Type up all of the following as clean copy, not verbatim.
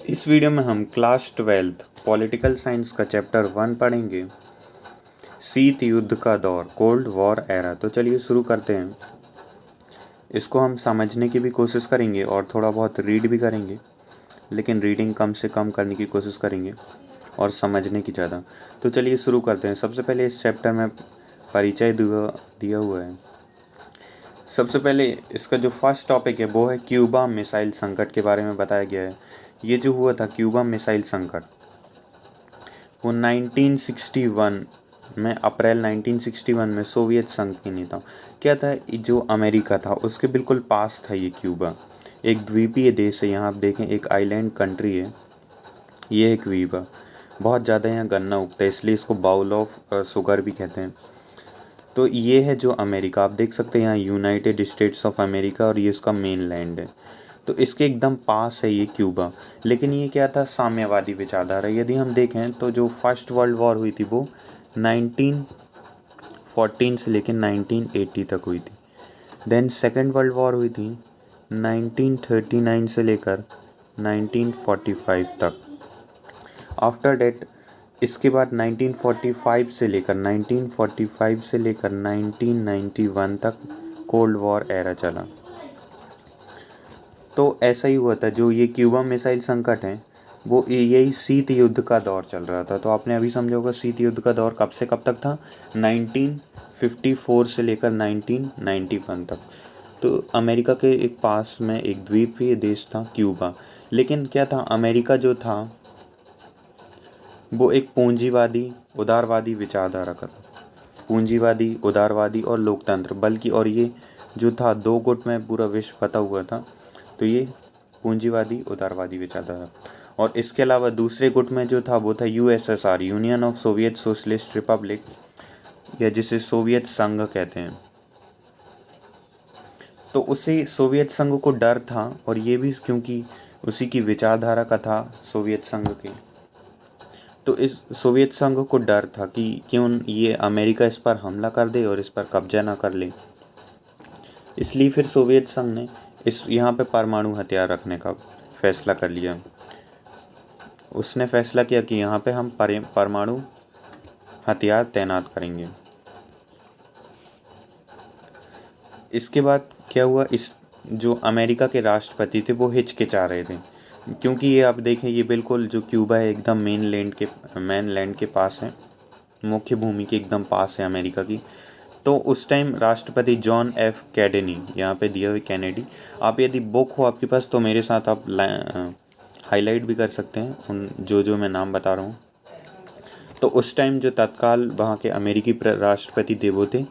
इस वीडियो में हम क्लास 12th पॉलिटिकल साइंस का चैप्टर 1 पढ़ेंगे, शीत युद्ध का दौर, कोल्ड वॉर एरा। तो चलिए शुरू करते हैं। इसको हम समझने की भी कोशिश करेंगे और थोड़ा बहुत रीड भी करेंगे, लेकिन रीडिंग कम से कम करने की कोशिश करेंगे और समझने की ज़्यादा। तो चलिए शुरू करते हैं। सबसे पहले इस चैप्टर में परिचय दिया हुआ है। सबसे पहले इसका जो फर्स्ट टॉपिक है वो है क्यूबा मिसाइल संकट के बारे में बताया गया है। ये जो हुआ था क्यूबा मिसाइल संकट, वो 1961 में, अप्रैल 1961 में सोवियत संघ के नेता, क्या था, जो अमेरिका था उसके बिल्कुल पास था ये क्यूबा। एक द्वीपीय देश है, यहाँ आप देखें एक आइलैंड कंट्री है, ये है क्यूबा। बहुत ज़्यादा यहाँ गन्ना उगता है, इसलिए इसको बाउल ऑफ शुगर भी कहते हैं। तो ये है जो अमेरिका, आप देख सकते हैं यहाँ यूनाइटेड स्टेट्स ऑफ अमेरिका, और ये इसका मेन लैंड है। तो इसके एकदम पास है ये क्यूबा। लेकिन ये क्या था, साम्यवादी विचारधारा। यदि हम देखें तो जो फर्स्ट वर्ल्ड वॉर हुई थी वो 1914 से लेकर 1980 तक हुई थी। देन सेकेंड वर्ल्ड वॉर हुई थी 1939 से लेकर 1945 तक। आफ्टर डेट, इसके बाद 1945 से लेकर 1991 तक कोल्ड वॉर एरा चला। तो ऐसा ही हुआ था। जो ये क्यूबा मिसाइल संकट है वो यही शीत युद्ध का दौर चल रहा था। तो आपने अभी समझा होगा शीत युद्ध का दौर कब से कब तक था, 1954 से लेकर 1991 तक। तो अमेरिका के एक पास में एक द्वीपीय देश था क्यूबा। लेकिन क्या था, अमेरिका जो था वो एक पूंजीवादी उदारवादी विचारधारा का था। पूंजीवादी, उदारवादी और लोकतंत्र, बल्कि, और ये जो था दो गुट में पूरा विश्व बटा हुआ था। तो ये पूंजीवादी उदारवादी विचारधारा, और इसके अलावा दूसरे गुट में जो था वो था USSR, union of Soviet socialist Republic, या जिसे सोवियत संघ कहते हैं। तो उसे सोवियत संघ को डर था, और ये भी क्योंकि उसी की विचारधारा का था सोवियत संघ के। तो इस सोवियत संघ को डर था कि क्यों ये अमेरिका इस पर हमला कर दे और इस पर कब्जा ना कर ले। इसलिए फिर सोवियत संघ ने इस यहाँ पे परमाणु हथियार रखने का फैसला कर लिया। उसने फैसला किया कि यहाँ पे हम परमाणु हथियार तैनात करेंगे। इसके बाद क्या हुआ, इस जो अमेरिका के राष्ट्रपति थे वो हिचकिचा रहे थे, क्योंकि ये आप देखें ये बिल्कुल जो क्यूबा है एकदम मेन लैंड के पास है, मुख्य भूमि के एकदम पास है अमेरिका की। तो उस टाइम राष्ट्रपति जॉन एफ कैनेडी, यहाँ पे दिया हुआ कैनेडी, आप यदि बुक हो आपके पास तो मेरे साथ आप हाईलाइट भी कर सकते हैं उन जो मैं नाम बता रहा हूँ। तो उस टाइम जो तत्काल वहाँ के अमेरिकी राष्ट्रपति थे वो थे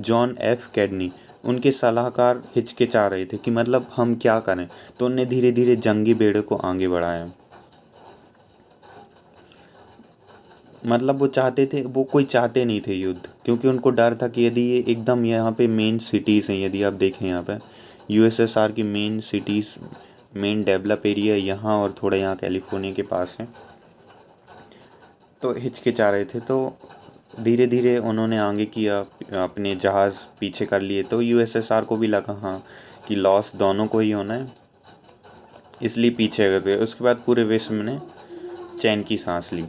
जॉन एफ कैनेडी। उनके सलाहकार हिचकिचा रहे थे कि मतलब हम क्या करें। तो उनने धीरे धीरे जंगी बेड़े को आगे बढ़ाया। मतलब वो कोई चाहते नहीं थे युद्ध, क्योंकि उनको डर था कि यदि ये एकदम यहाँ पे मेन सिटीज़ हैं, यदि आप देखें यहाँ पे यूएसएसआर की main cities, main develop area यहाँ और थोड़ा यहाँ कैलिफोर्निया के पास है, तो हिचकिचा रहे थे। तो धीरे धीरे उन्होंने आगे किया, अपने जहाज़ पीछे कर लिए। तो यूएसएसआर को भी लगा हाँ कि लॉस दोनों को ही होना है, इसलिए पीछे कर गए। उसके बाद पूरे विश्व ने चैन की सांस ली।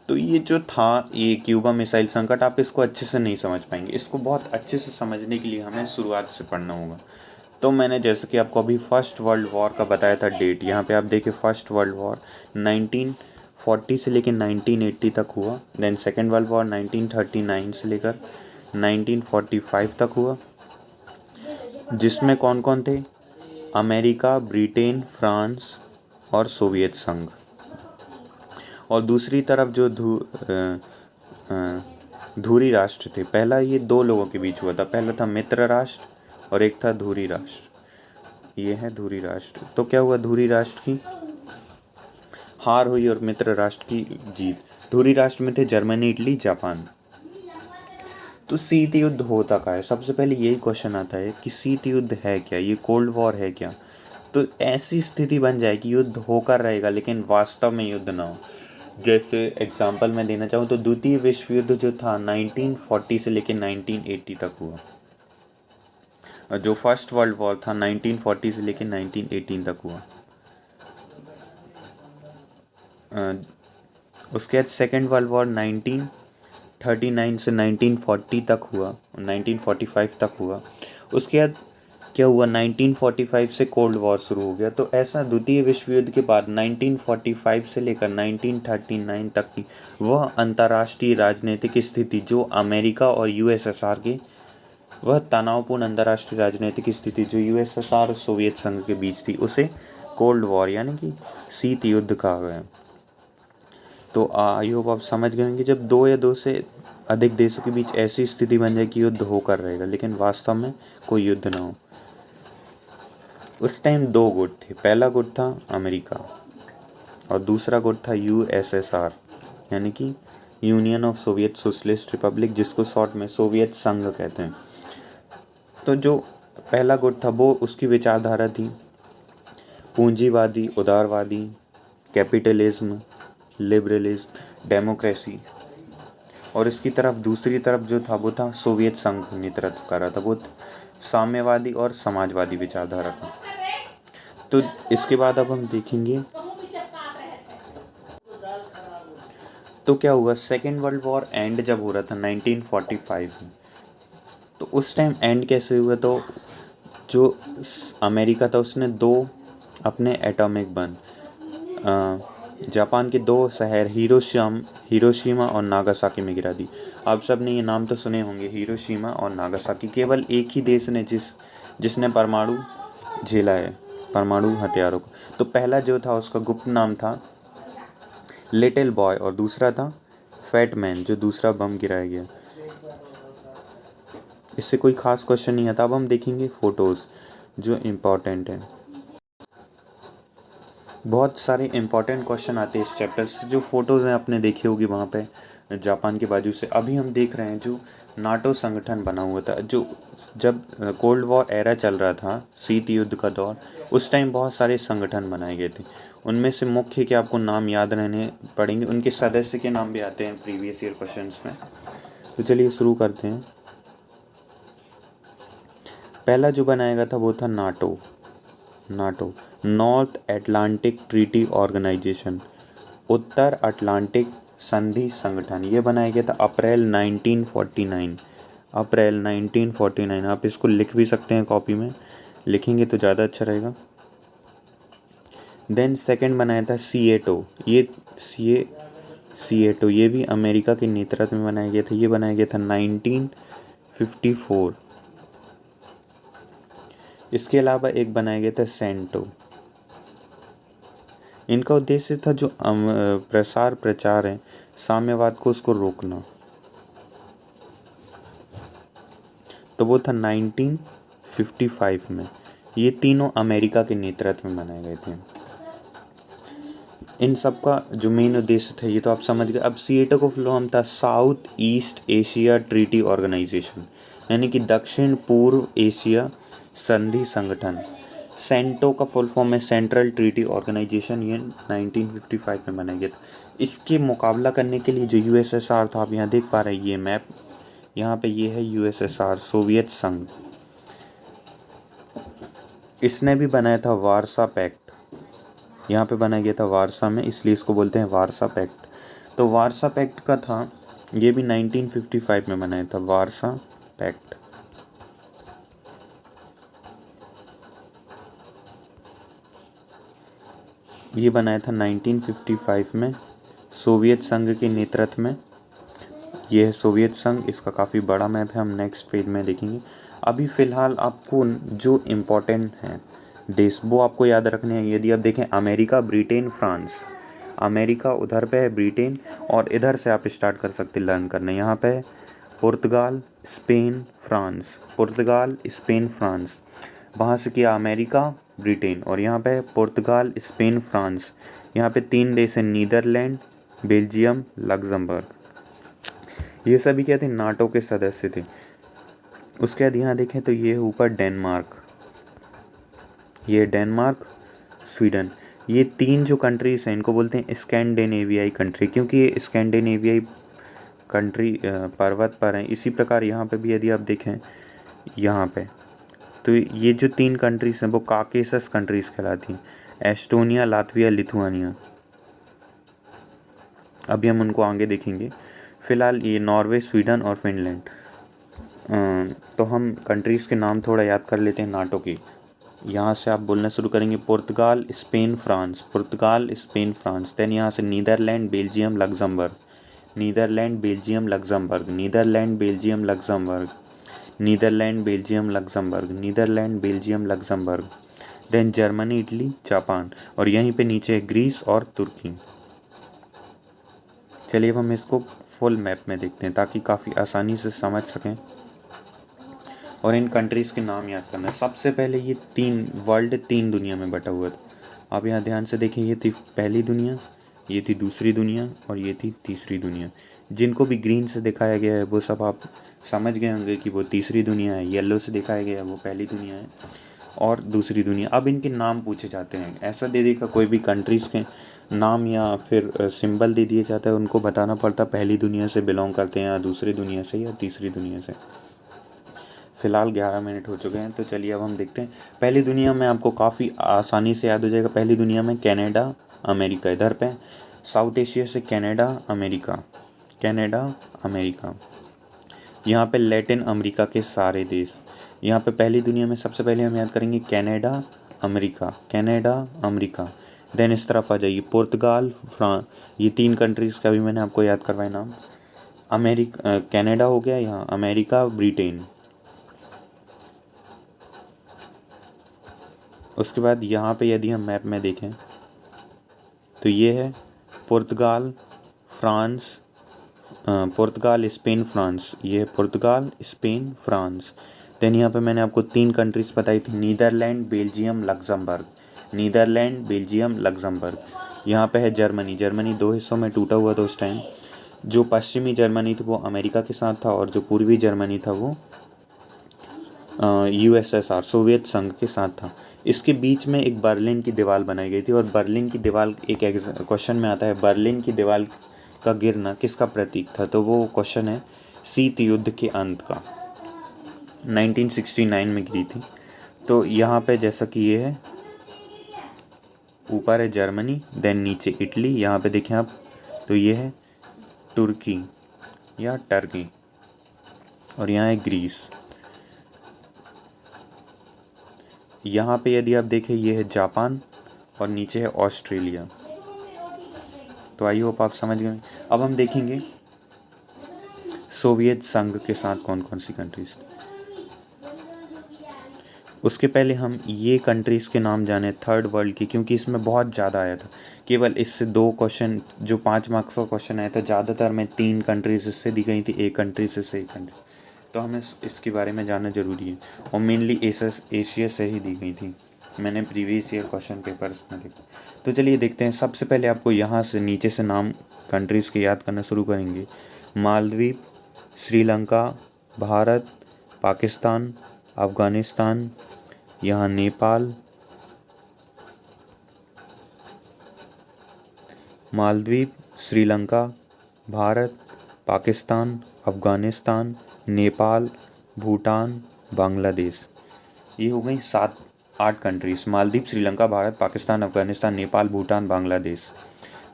तो ये जो था ये क्यूबा मिसाइल संकट, आप इसको अच्छे से नहीं समझ पाएंगे। इसको बहुत अच्छे से समझने के लिए हमें शुरुआत से पढ़ना होगा। तो मैंने जैसे कि आपको अभी फर्स्ट वर्ल्ड वॉर का बताया था डेट, यहाँ पे आप देखिए फर्स्ट वर्ल्ड वॉर 1940 से लेकर 1980 तक हुआ। देन सेकेंड वर्ल्ड वॉर 1939 से लेकर 1945 तक हुआ, जिसमें कौन कौन थे, अमेरिका, ब्रिटेन, फ्रांस और सोवियत संघ। और दूसरी तरफ जो धुरी राष्ट्र थे, पहला ये दो लोगों के बीच हुआ था। पहला था मित्र राष्ट्र और एक था धुरी राष्ट्र। ये है धुरी राष्ट्र। तो क्या हुआ, धुरी राष्ट्र की हार हुई और मित्र राष्ट्र की जीत। धुरी राष्ट्र में थे जर्मनी, इटली, जापान। तो शीत युद्ध होता क्या है, सबसे पहले यही क्वेश्चन आता है कि शीत युद्ध है क्या, ये कोल्ड वॉर है क्या। तो ऐसी स्थिति बन जाए कि युद्ध होकर रहेगा लेकिन वास्तव में युद्ध ना हो। जैसे एग्जांपल मैं देना चाहूँ तो द्वितीय विश्व युद्ध जो था 1940 से लेकर 1980 तक हुआ, और जो फर्स्ट वर्ल्ड वॉर था 1940 से लेकर 1918 तक हुआ। उसके बाद सेकेंड वर्ल्ड वॉर 1939 से 1940 तक हुआ, 1945 तक हुआ। उसके बाद क्या हुआ, 1945 से कोल्ड वॉर शुरू हो गया। तो ऐसा द्वितीय विश्व युद्ध के बाद 1945 से लेकर 1939 तक की वह अंतर्राष्ट्रीय राजनीतिक स्थिति जो अमेरिका और यूएसएसआर की, वह तनावपूर्ण अंतर्राष्ट्रीय राजनीतिक स्थिति जो यूएसएसआर और सोवियत संघ के बीच थी, उसे कोल्ड वॉर यानी कि शीत युद्ध कहा गया। तो आई होप आप समझ गए कि जब दो या दो से अधिक देशों के बीच ऐसी स्थिति बन जाए कि युद्ध होकर रहेगा लेकिन वास्तव में कोई युद्ध ना हो। उस टाइम दो गुट थे, पहला गुट था अमेरिका और दूसरा गुट था यूएसएसआर यानी कि union of Soviet socialist Republic, जिसको शॉर्ट में सोवियत संघ कहते हैं। तो जो पहला गुट था वो, उसकी विचारधारा थी पूंजीवादी, उदारवादी, कैपिटलिज्म, लिबरलिज्म, डेमोक्रेसी। और इसकी तरफ दूसरी तरफ जो था वो था सोवियत संघ नेतृत्व कर रहा था, वो साम्यवादी और समाजवादी विचारधारा का। तो इसके बाद अब हम देखेंगे तो क्या हुआ। सेकेंड वर्ल्ड वॉर एंड जब हो रहा था 1945 में, तो उस टाइम एंड कैसे हुआ, तो जो अमेरिका था उसने दो अपने एटॉमिक बम जापान के दो शहर हिरोशिमा और नागासाकी में गिरा दी। आप सब ने ये नाम तो सुने होंगे, हिरोशिमा और नागासाकी। केवल एक ही देश ने जिसने परमाणु झेला है, परमाणु हथियारों को। तो पहला जो था उसका गुप्त नाम था लिटिल बॉय और दूसरा था फैट मैन, जो दूसरा बम गिराया गया। इससे कोई खास क्वेश्चन नहीं आता। अब हम देखेंगे फोटोज़ जो इम्पोर्टेंट है। बहुत सारे इम्पोर्टेंट क्वेश्चन आते हैं इस चैप्टर से। जो फोटोज़ हैं आपने देखी होगी वहाँ पे जापान के बाजू से। अभी हम देख रहे हैं जो नाटो संगठन बना हुआ था, जो जब कोल्ड वॉर एरा चल रहा था, शीत युद्ध का दौर, उस टाइम बहुत सारे संगठन बनाए गए थे। उनमें से मुख्य के आपको नाम याद रहने पड़ेंगे, उनके सदस्य के नाम भी आते हैं प्रीवियस ईयर क्वेश्चंस में। तो चलिए शुरू करते हैं। पहला जो बनाया गया था वो था NATO, north Atlantic treaty organization, उत्तर अटलांटिक संधि संगठन। ये बनाया गया था अप्रैल 1949, अप्रैल 1949। आप इसको लिख भी सकते हैं, कॉपी में लिखेंगे तो ज़्यादा अच्छा रहेगा। देन सेकंड बनाया था सीएटो, सीएटो ये भी अमेरिका के नेतृत्व में बनाया गया था। ये बनाया गया था 1954। इसके अलावा एक बनाया गया था सेंटो। इनका उद्देश्य था जो प्रचार है साम्यवाद को, उसको रोकना। तो वो था 1955 में। ये तीनों अमेरिका के नेतृत्व में बनाए गए थे। इन सब का जो मेन उद्देश्य था ये तो आप समझ गए। अब सीएटो को फुल फॉर्म था south east Asia treaty organisation, यानी कि दक्षिण पूर्व एशिया संधि संगठन। सेंटो का फुल फॉर्म है सेंट्रल ट्रीटी ऑर्गेनाइजेशन। ये 1955 में बनाया गया था। इसके मुकाबला करने के लिए जो यूएसएसआर था, आप यहाँ देख पा रहे हैं ये मैप, यहाँ पे ये है यूएसएसआर, सोवियत संघ। इसने भी बनाया था वारसा पैक्ट, यहाँ पे बनाया गया था वारसा में, इसलिए इसको बोलते हैं वारसा पैक्ट। तो वारसा पैक्ट का था, ये भी 1955 में बनाया था वारसा पैक्ट। ये बनाया था 1955 में सोवियत संघ के नेतृत्व में। ये है सोवियत संघ, इसका काफ़ी बड़ा मैप है, हम नेक्स्ट पेज में देखेंगे। अभी फ़िलहाल आपको जो इम्पोर्टेंट हैं देश वो आपको याद रखने हैं। यदि आप देखें अमेरिका, ब्रिटेन, फ्रांस। अमेरिका उधर पे है, ब्रिटेन, और इधर से आप स्टार्ट कर सकते लर्न करना। यहाँ पे पुर्तगाल, Spain, France, Portugal, Spain, France. वहाँ से किया अमेरिका, ब्रिटेन, और यहाँ पे पुर्तगाल, स्पेन, फ्रांस। यहाँ पे तीन देश हैं, नीदरलैंड, बेल्जियम, लग्जमबर्ग। ये सभी क्या थे, नाटो के सदस्य थे। उसके बाद यहाँ देखें तो ये ऊपर डेनमार्क, ये डेनमार्क, स्वीडन। ये तीन जो कंट्रीज़ हैं इनको बोलते हैं स्कैंडिनेवियाई कंट्री, क्योंकि ये स्कैंडिनेवियाई कंट्री पर्वत पर हैं। इसी प्रकार यहाँ पे भी यदि आप देखें यहाँ पे, तो ये जो तीन कंट्रीज़ हैं वो काकेसस कंट्रीज़ कहलाती हैं, एस्टोनिया, लातविया, लिथुआनिया। अभी हम उनको आगे देखेंगे। फ़िलहाल ये नॉर्वे, स्वीडन और फिनलैंड। तो हम कंट्रीज़ के नाम थोड़ा याद कर लेते हैं नाटो के। यहाँ से आप बोलना शुरू करेंगे Portugal, Spain, France, Portugal, Spain, France. Then यहाँ से Netherland, Belgium, Luxembourg, Netherland, Belgium, Luxembourg, Netherland, Belgium, Luxembourg, Netherland, Belgium, Luxembourg, Netherland, Belgium, Luxembourg. Then Germany, Italy, Japan, और यहीं पे नीचे ग्रीस और तुर्की। चलिए अब हम इसको फुल मैप में देखते हैं ताकि काफ़ी आसानी से समझ सकें और इन कंट्रीज़ के नाम याद करना है। सबसे पहले ये वर्ल्ड 3 दुनिया में बटा हुआ था। आप यहाँ ध्यान से देखें, ये थी पहली दुनिया, ये थी दूसरी दुनिया और ये थी तीसरी दुनिया। जिनको भी ग्रीन से दिखाया गया है वो सब आप समझ गए होंगे कि वो तीसरी दुनिया है। येलो से दिखाया गया है वो पहली दुनिया है और दूसरी दुनिया। अब इनके नाम पूछे जाते हैं, ऐसा दे देगा कोई भी कंट्रीज़ के नाम या फिर सिंबल दे दिया जाता है, उनको बताना पड़ता पहली दुनिया से बिलोंग करते हैं या दूसरी दुनिया से या तीसरी दुनिया से। फ़िलहाल 11 मिनट हो चुके हैं, तो चलिए अब हम देखते हैं। पहली दुनिया में आपको काफ़ी आसानी से याद हो जाएगा। पहली दुनिया में कनाडा, अमेरिका इधर पे, साउथ एशिया से कनाडा, अमेरिका, कनाडा, अमेरिका। यहाँ पे लैटिन अमेरिका के सारे देश। यहाँ पे पहली दुनिया में सबसे पहले हम याद करेंगे Canada, America, Canada, America. Then इस तरफ आ जाइए पुर्तगाल, फ्रांस, ये 3 कंट्रीज़ का भी मैंने आपको याद करवाए नाम। अमेरिका, कनाडा हो गया, यहाँ अमेरिका, ब्रिटेन। उसके बाद यहाँ पे यदि हम मैप में देखें तो ये है पुर्तगाल, फ्रांस, पुर्तगाल, स्पेन, फ्रांस। ये है पुर्तगाल, स्पेन, फ्रांस। देन यहाँ पे मैंने आपको 3 कंट्रीज़ बताई थी, Netherland, Belgium, Luxembourg, Netherland, Belgium, Luxembourg. यहाँ पे है जर्मनी। जर्मनी 2 हिस्सों में टूटा हुआ था उस टाइम। जो पश्चिमी जर्मनी थी वो अमेरिका के साथ था और जो पूर्वी जर्मनी था वो यूएसएसआर, सोवियत संघ के साथ था। इसके बीच में एक बर्लिन की दीवार बनाई गई थी और बर्लिन की दीवार एक क्वेश्चन में आता है, बर्लिन की दीवार का गिरना किसका प्रतीक था? तो वो क्वेश्चन है शीत युद्ध के अंत का, 1969 में गिरी थी। तो यहाँ पे जैसा कि ये है, ऊपर है जर्मनी, देन नीचे इटली, यहाँ पे देखें आप तो ये है तुर्की या टर्की, और यहाँ है ग्रीस। यहाँ पे यदि आप देखें ये है जापान और नीचे है ऑस्ट्रेलिया। तो आई होप आप समझ गए। अब हम देखेंगे सोवियत संघ के साथ कौन कौन सी कंट्रीज। उसके पहले हम ये कंट्रीज़ के नाम जाने थर्ड वर्ल्ड की, क्योंकि इसमें बहुत ज़्यादा आया था। केवल इससे 2 क्वेश्चन, जो 5 मार्क्स का क्वेश्चन आया था, ज़्यादातर में 3 कंट्रीज इससे दी गई थी, एक कंट्री से एक कंट्री। तो हमें इसके बारे में जानना ज़रूरी है और मेनली एशिया से ही दी गई थी। मैंने प्रीवियस ईयर क्वेश्चन पेपर्स में देखा। तो चलिए देखते हैं। सबसे पहले आपको यहाँ से नीचे से नाम कंट्रीज़ के याद करना शुरू करेंगे। मालदीव, श्रीलंका, भारत, पाकिस्तान, अफ़गानिस्तान, यहाँ नेपाल, मालदीव, श्रीलंका, भारत, पाकिस्तान, अफ़गानिस्तान, नेपाल, भूटान, बांग्लादेश। ये हो गई 7-8 कंट्रीज़। मालदीव, श्रीलंका, भारत, पाकिस्तान, अफ़गानिस्तान, नेपाल, भूटान, बांग्लादेश।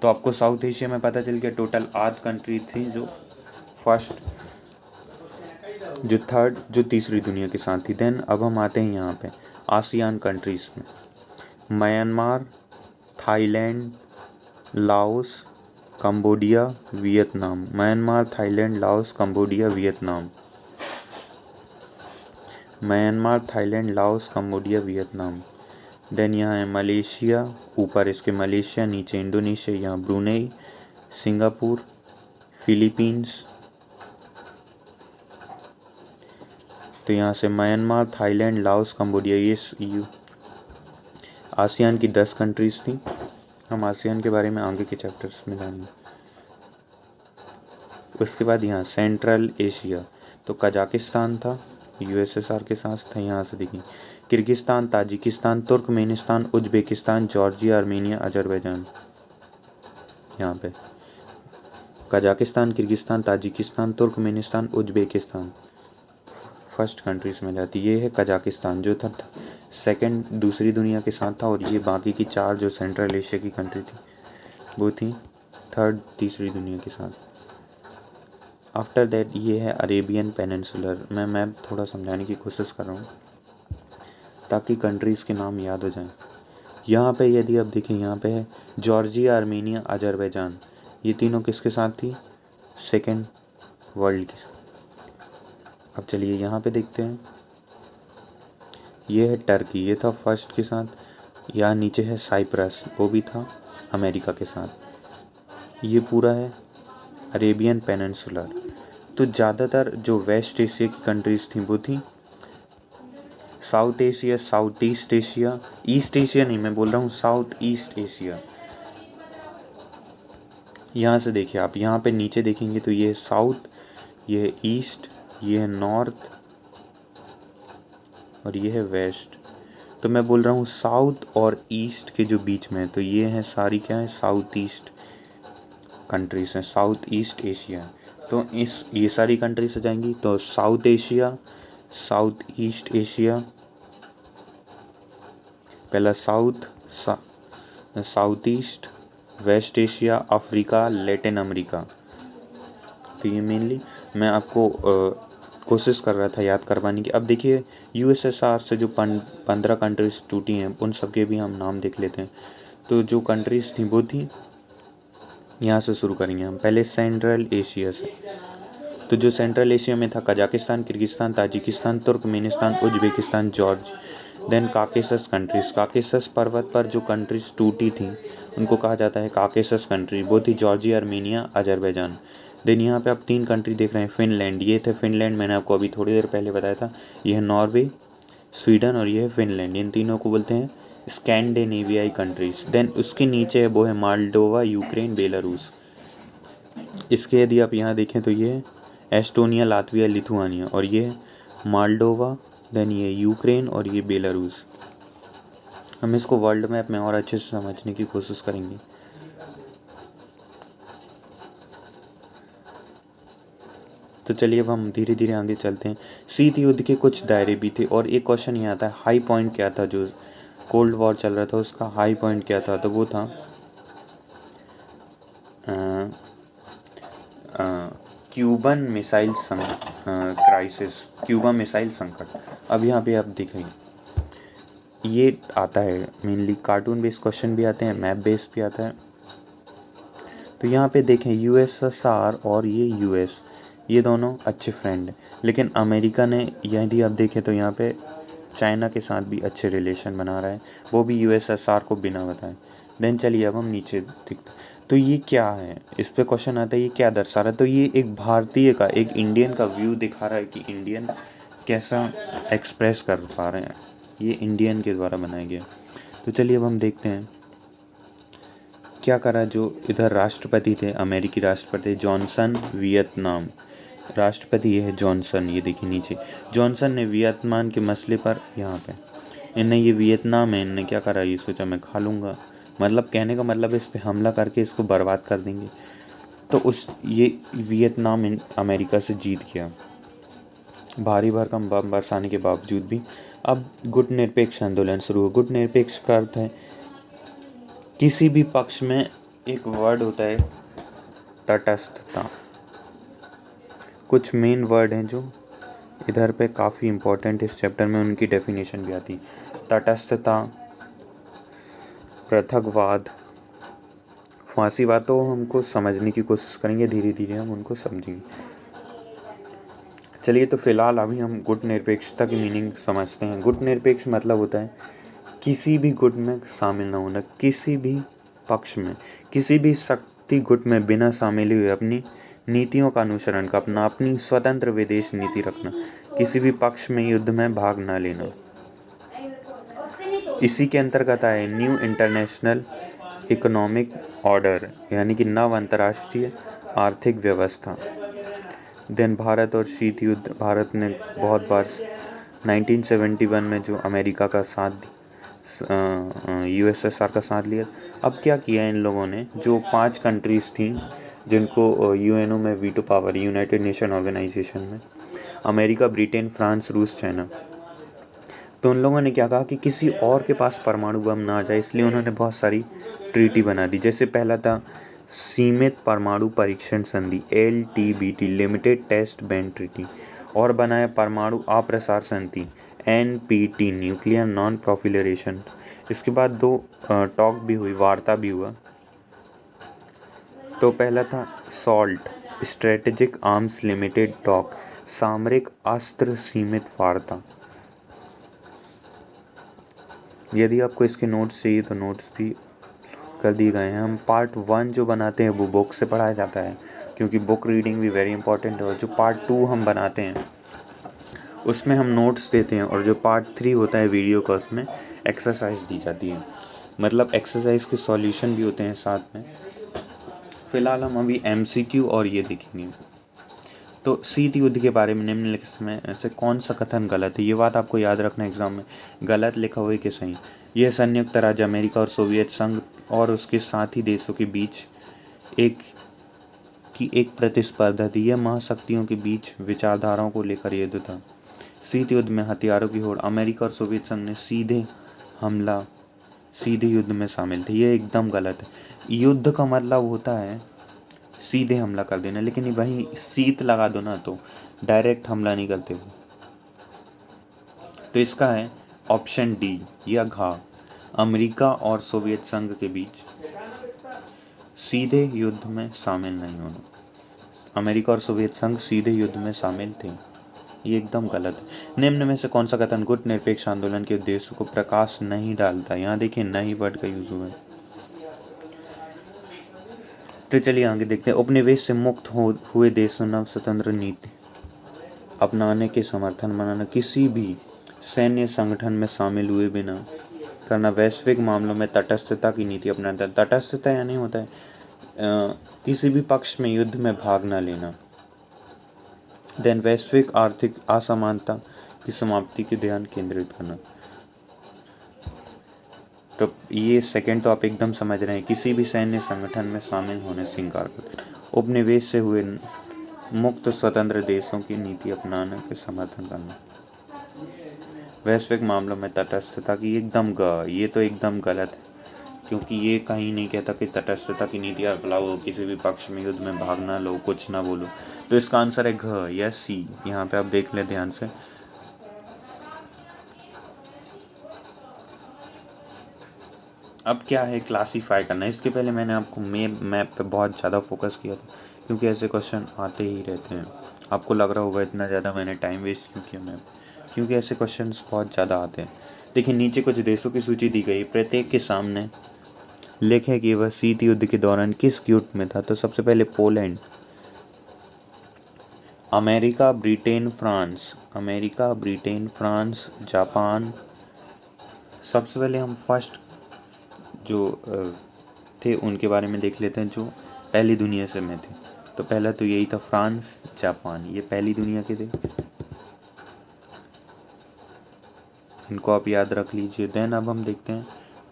तो आपको साउथ एशिया में पता चल गया टोटल 8 कंट्री थी, जो फर्स्ट, जो थर्ड, जो तीसरी दुनिया के साथ थी। देन अब हम आते हैं यहाँ पे आसियान कंट्रीज़ में। Myanmar, Thailand, Laos, Cambodia, Vietnam. Myanmar, Thailand, Laos, Cambodia, Vietnam. Myanmar, Thailand, Laos, Cambodia, Vietnam. Then यहाँ है मलेशिया, ऊपर इसके मलेशिया, नीचे इंडोनेशिया, यहाँ ब्रुनेई, सिंगापुर, फिलीपींस। तो यहाँ से म्यांमार, थाईलैंड, लाओस, कंबोडिया, ये आसियान की 10 कंट्रीज़ थी। हम आसियान के बारे में आगे के चैप्टर्स में जानेंगे। उसके बाद यहाँ सेंट्रल एशिया, तो कजाकिस्तान था, यूएसएसआर के साथ था। यहाँ से देखिए Kyrgyzstan, Tajikistan, Turkmenistan, Uzbekistan, Georgia, Armenia, Azerbaijan. यहाँ पे Kazakhstan, Kyrgyzstan, Tajikistan, Turkmenistan, Uzbekistan first countries में जाती। ये है कजाकिस्तान, जो था सेकंड दूसरी दुनिया के साथ था, और ये बाकी की 4 जो सेंट्रल एशिया की कंट्री थी वो थी थर्ड तीसरी दुनिया के साथ। आफ्टर दैट ये है अरेबियन पेनिनसुलर। मैं मैप थोड़ा समझाने की कोशिश कर रहा हूँ ताकि कंट्रीज़ के नाम याद हो जाएं। यहाँ पे यदि आप देखें, यहाँ पे है जॉर्जिया, आर्मेनिया, अजरबैजान। ये तीनों किसके साथ थी? सेकेंड वर्ल्ड के साथ। अब चलिए यहाँ पे देखते हैं, ये है टर्की, ये था फर्स्ट के साथ। यहाँ नीचे है साइप्रस, वो भी था अमेरिका के साथ। ये पूरा है अरेबियन पेनिनसुलर। तो ज़्यादातर जो वेस्ट एशिया की कंट्रीज़ थी वो थी south Asia, South east Asia, east Asia नहीं, मैं बोल रहा हूँ साउथ ईस्ट एशिया। यहाँ से देखिए आप, यहाँ पे नीचे देखेंगे तो ये है साउथ, ये है ईस्ट, ये है नॉर्थ और ये है वेस्ट। तो मैं बोल रहा हूँ साउथ और ईस्ट के जो बीच में है, तो ये हैं सारी क्या है, साउथ ईस्ट कंट्रीज हैं, साउथ ईस्ट एशिया। तो इस ये सारी कंट्रीज आ जाएंगी। तो South Asia, South east Asia, पहला south east, West Asia, Africa, Latin America. तो ये मेनली मैं आपको कोशिश कर रहा था याद करवाने की। अब देखिए यूएसएसआर से जो 15 कंट्रीज टूटी हैं उन सब के भी हम नाम देख लेते हैं। तो जो कंट्रीज थी वो थी, यहाँ से शुरू करेंगे हम पहले सेंट्रल एशिया से। तो जो सेंट्रल एशिया में था Kazakhstan, Kyrgyzstan, Tajikistan, Turkmenistan, Uzbekistan, George. Then Caucasus countries, Caucasus पर्वत पर जो कंट्रीज टूटी थी उनको कहा जाता है काकेसस कंट्री। वो थी जॉर्जिया, आर्मेनिया, अजरबैजान। देन यहाँ पे आप 3 कंट्री देख रहे हैं, फिनलैंड, ये थे फिनलैंड, मैंने आपको अभी थोड़ी देर पहले बताया था। ये है नॉर्वे, स्वीडन और ये है फिनलैंड। इन तीनों को बोलते हैं स्कैंडिनेवियाई कंट्रीज। देन उसके नीचे है वो है माल्डोवा, यूक्रेन, बेलारूस। इसके यदि आप यहाँ देखें तो ये है एस्टोनिया, लातविया, लिथुआनिया और ये है माल्डोवा। देन ये यूक्रेन और ये बेलारूस। हम इसको वर्ल्ड मैप में और अच्छे से समझने की कोशिश करेंगे। तो चलिए अब हम धीरे धीरे आगे चलते हैं। शीत युद्ध के कुछ दायरे भी थे और एक क्वेश्चन ये आता है हाई पॉइंट क्या था, जो कोल्ड वॉर चल रहा था उसका हाई पॉइंट क्या था? तो वो था Cuban missile crisis, Cuba missile संकट। अब यहाँ पे आप देखेंगे ये आता है मेनली कार्टून बेस्ड क्वेश्चन भी आते हैं, मैप बेस्ड भी आता है। तो यहाँ पे देखें यूएसएसआर और ये यूएस, ये दोनों अच्छे फ्रेंड हैं। लेकिन अमेरिका ने यदि आप देखें तो यहाँ पे चाइना के साथ भी अच्छे रिलेशन बना रहा है, वो भी यूएसएसआर को बिना बताए। देन चलिए अब हम नीचे देखते। तो ये क्या है, इस पे क्वेश्चन आता है ये क्या दर्शा रहा है? तो ये एक भारतीय का, एक इंडियन का व्यू दिखा रहा है कि इंडियन कैसा एक्सप्रेस कर पा रहे हैं। ये इंडियन के द्वारा बनाया गया। तो चलिए अब हम देखते हैं क्या करा। जो इधर राष्ट्रपति थे, अमेरिकी राष्ट्रपति जॉनसन, वियतनाम राष्ट्रपति ये है जॉनसन, ये देखिए नीचे जॉनसन ने वियतनाम के मसले पर, यहाँ पे इनने, ये वियतनाम है, इनने क्या करा, ये सोचा मैं खा लूँगा, मतलब कहने का मतलब इस पे हमला करके इसको बर्बाद कर देंगे। तो ये वियतनाम अमेरिका से जीत गया भारी भरकम बम बरसाने के बावजूद भी। अब गुट निरपेक्ष आंदोलन शुरू हुआ। गुट निरपेक्ष का अर्थ है किसी भी पक्ष में, एक वर्ड होता है तटस्थता। कुछ मेन वर्ड हैं जो इधर पे काफ़ी इम्पोर्टेंट इस चैप्टर में, उनकी डेफिनेशन भी आती। तटस्थता, पृथकवाद, फांसीवाद। तो हमको समझने की कोशिश करेंगे, धीरे धीरे हम उनको समझेंगे। चलिए तो फिलहाल अभी हम गुट निरपेक्षता की मीनिंग समझते हैं। गुट निरपेक्ष मतलब होता है किसी भी गुट में शामिल न होना, किसी भी पक्ष में, किसी भी शक्ति गुट में बिना शामिल हुए अपनी नीतियों का अनुसरण करना, अपनी स्वतंत्र विदेश नीति रखना, किसी भी पक्ष में युद्ध में भाग न लेना। इसी के अंतर्गत आए न्यू इंटरनेशनल इकोनॉमिक ऑर्डर, यानी कि नव अंतर्राष्ट्रीय आर्थिक व्यवस्था। देन भारत और शीत युद्ध, भारत ने बहुत बार 1971 में जो अमेरिका का साथ, यूएसएसआर का साथ लिया। अब क्या किया इन लोगों ने, जो 5 कंट्रीज़ थी जिनको यूएनओ में veto power, united nation organisation में, अमेरिका, ब्रिटेन, फ्रांस, रूस, चाइना। तो उन लोगों ने क्या कहा कि किसी और के पास परमाणु बम ना आ जाए, इसलिए उन्होंने बहुत सारी ट्रीटी बना दी। जैसे पहला था सीमित परमाणु परीक्षण संधि LTBT limited test ban treaty, और बनाया परमाणु अप्रसार संधि NPT न्यूक्लियर नॉन प्रोफिलरेशन। इसके बाद दो टॉक भी हुई, वार्ता भी हुआ। तो पहला था salt strategic arms limited talk, सामरिक अस्त्र सीमित वार्ता। यदि आपको इसके नोट्स चाहिए तो नोट्स भी कर दिए गए हैं। हम पार्ट 1 जो बनाते हैं वो बुक से पढ़ाया जाता है, क्योंकि बुक रीडिंग भी वेरी इंपॉर्टेंट है। और जो पार्ट 2 हम बनाते हैं उसमें हम नोट्स देते हैं, और जो पार्ट 3 होता है वीडियो का उसमें एक्सरसाइज दी जाती है, मतलब एक्सरसाइज के सॉल्यूशन भी होते हैं साथ में। फिलहाल हम अभी MCQ और ये देखेंगे। तो शीत युद्ध के बारे में निम्नलिखित में से कौन सा कथन गलत है? ये बात आपको याद रखना एग्जाम में, गलत लिखा हुआ है कि सही। यह संयुक्त राज्य अमेरिका और सोवियत संघ और उसके साथी देशों के बीच एक प्रतिस्पर्धा थी। यह महाशक्तियों के बीच विचारधाराओं को लेकर युद्ध था। शीत युद्ध में हथियारों की होड़, अमेरिका और सोवियत संघ ने सीधे युद्ध में शामिल थे। यह एकदम गलत है। युद्ध का मतलब होता है सीधे हमला कर देना, लेकिन वहीं शीत लगा दो ना तो डायरेक्ट हमला नहीं करते वो। तो इसका है ऑप्शन डी या घ, अमेरिका और सोवियत संघ के बीच सीधे युद्ध में शामिल नहीं होना। अमेरिका और सोवियत संघ सीधे युद्ध में शामिल थे, ये एकदम गलत है। निम्न में से कौन सा कथन गुट निरपेक्ष आंदोलन के उद्देश्य को प्रकाश नहीं डालता? यहाँ देखिए नहीं वर्ड का यूज हुआ है। तो चलिए आगे देखते हैं। उपनिवेश से मुक्त हुए देशों नव स्वतंत्र नीति अपनाने के समर्थन मनाना, किसी भी सैन्य संगठन में शामिल हुए बिना करना, वैश्विक मामलों में तटस्थता की नीति अपनाना। तटस्थता यानी होता है किसी भी पक्ष में युद्ध में भाग न लेना। देन वैश्विक आर्थिक असमानता की समाप्ति की ध्यान केंद्रित करना। तो ये सेकंड तो आप एकदम समझ रहे हैं, किसी भी सैन्य संगठन में शामिल होने से इनकार कर देना। उपनिवेश से हुए मुक्त स्वतंत्र देशों की नीति अपनाने के समर्थन करना। वैश्विक मामलों में तटस्थता की एकदम ये तो एकदम गलत है, क्योंकि ये कहीं नहीं कहता कि तटस्थता की नीति अपनाओ, किसी भी पक्ष में युद्ध में भाग ना लो, कुछ ना बोलो। तो इसका आंसर है घ या सी। यहाँ पे आप देख ले ध्यान से। अब क्या है क्लासीफाई करना। इसके पहले मैंने आपको मैप पे बहुत ज़्यादा फोकस किया था, क्योंकि ऐसे क्वेश्चन आते ही रहते हैं। आपको लग रहा होगा इतना ज़्यादा मैंने टाइम वेस्ट क्यों किया मैप, क्योंकि ऐसे क्वेश्चन बहुत ज़्यादा आते हैं। देखिए नीचे कुछ देशों की सूची दी गई, प्रत्येक के सामने लिखे कि वह शीत युद्ध के दौरान किस गुट में था। तो सबसे पहले Poland, America, Britain, France, Japan. सबसे पहले हम फर्स्ट जो थे उनके बारे में देख लेते हैं, जो पहली दुनिया से में थे। तो पहला तो यही था फ्रांस, जापान, ये पहली दुनिया के थे, इनको आप याद रख लीजिए। देन अब हम देखते हैं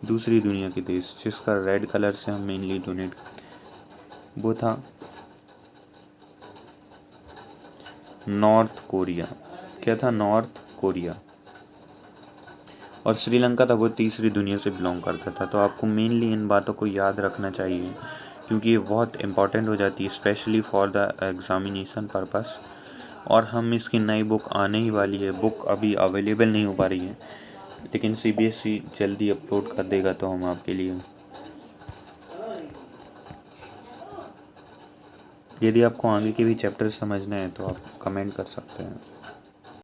दूसरी दुनिया के देश, जिसका रेड कलर से हम मेनली डोनेट, वो था नॉर्थ कोरिया। क्या था? North Korea. और श्रीलंका था, वो तीसरी दुनिया से बिलोंग करता था। तो आपको मेनली इन बातों को याद रखना चाहिए, क्योंकि ये बहुत इंपॉर्टेंट हो जाती है, specially for the examination purpose. और हम इसकी नई बुक आने ही वाली है, बुक अभी अवेलेबल नहीं हो पा रही है, लेकिन CBSE जल्दी अपलोड कर देगा, तो हम आपके लिए। यदि आपको आगे के भी चैप्टर समझना है तो आप कमेंट कर सकते हैं।